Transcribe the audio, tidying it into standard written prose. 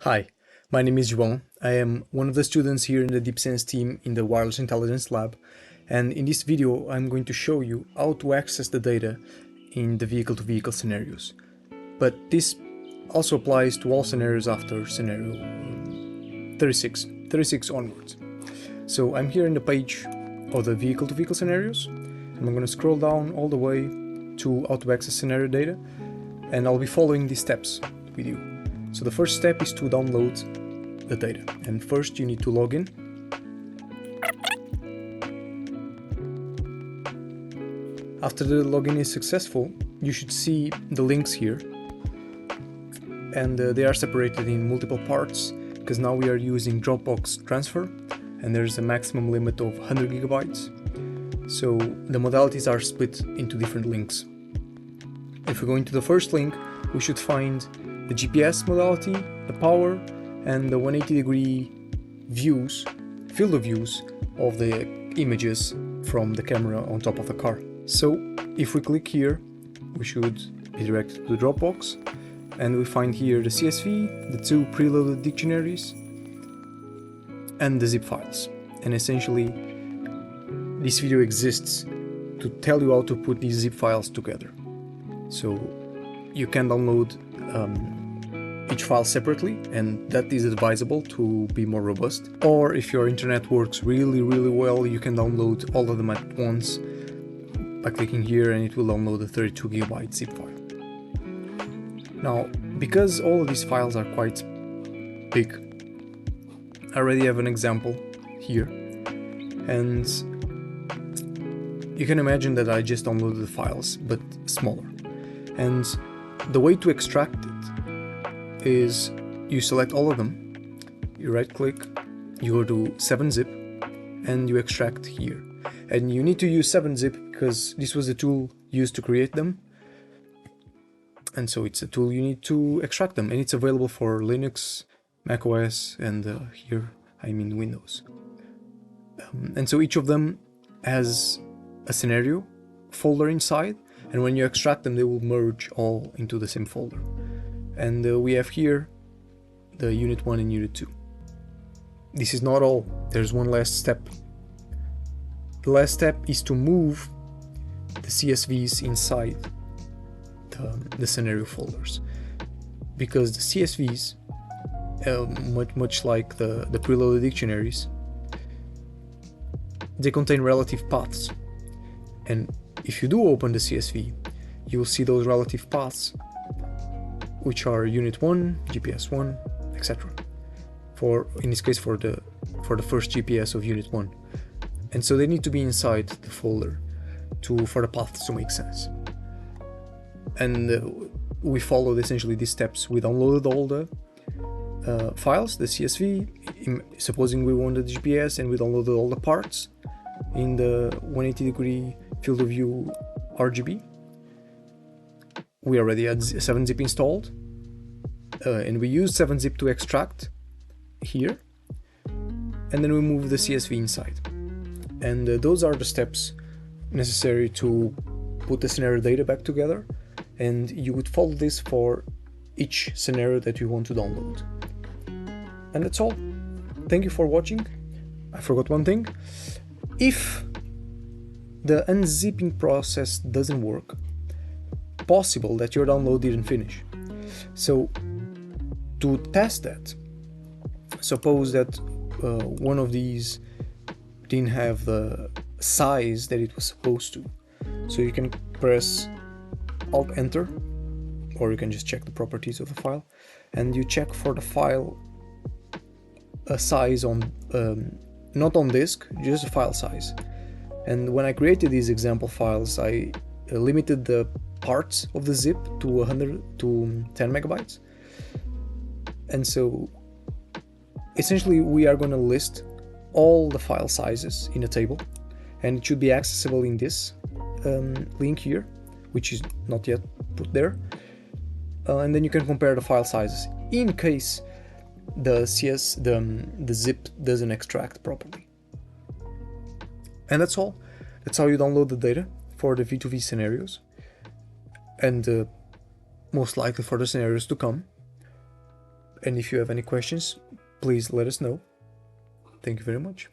Hi, my name is João. I am one of the students here in the DeepSense team in the Wireless Intelligence Lab, and in this video I'm going to show you how to access the data in the vehicle-to-vehicle scenarios. But this also applies to all scenarios after scenario 36 onwards. So I'm here in the page of the vehicle-to-vehicle scenarios, and I'm going to scroll down all the way to how to access scenario data, and I'll be following these steps with you. So the first step is to download the data, and first you need to log in. After the login is successful, you should see the links here, and they are separated in multiple parts because now we are using Dropbox transfer, and there's a maximum limit of 100 gigabytes. So the modalities are split into different links. If we go into the first link, we should find the GPS modality, the power, and the 180-degree views, field of views of the images from the camera on top of the car. So if we click here, we should be directed to the Dropbox, and we find here the CSV, the two preloaded dictionaries, and the zip files. And essentially, this video exists to tell you how to put these zip files together. So you can download each file separately, and that is advisable to be more robust. Or if your internet works really well, you can download all of them at once by clicking here, and it will download a 32 gigabyte zip file. Now, because all of these files are quite big, I already have an example here, and you can imagine that I just downloaded the files, but smaller. And the way to extract it is you select all of them, you right click, you go to 7-zip, and you extract here. And you need to use 7-zip because this was the tool used to create them, and so it's a tool you need to extract them, and it's available for Linux, macOS, and here I mean Windows. And so each of them has a scenario folder inside, and when you extract them they will merge all into the same folder. And we have here the Unit 1 and Unit 2. This is not all, there's one last step. The last step is to move the CSVs inside the scenario folders, because the CSVs, much like the preloaded dictionaries, they contain relative paths, and if you do open the CSV, you will see those relative paths, which are Unit 1, GPS 1, etc. In this case, for the first GPS of Unit 1, and so they need to be inside the folder for the paths to make sense. And we followed essentially these steps. We downloaded all the files, the CSV, supposing we wanted the GPS, and we downloaded all the parts in the 180-degree field of view RGB. We already had 7-zip installed, and we used 7-zip to extract here, and then we move the CSV inside. And those are the steps necessary to put the scenario data back together, and you would follow this for each scenario that you want to download. And that's all. Thank you for watching. I forgot one thing. If the unzipping process doesn't work, possible that your download didn't finish. So to test that, suppose that one of these didn't have the size that it was supposed to. So you can press Alt Enter, or you can just check the properties of the file, and you check for the file size on not on disk, just the file size. And when I created these example files, I limited the parts of the zip to 10 megabytes. And so essentially we are going to list all the file sizes in a table, and it should be accessible in this link here, which is not yet put there. And then you can compare the file sizes in case the zip doesn't extract properly. And that's all. That's how you download the data for the V2V scenarios, and most likely for the scenarios to come. And if you have any questions, please let us know. Thank you very much.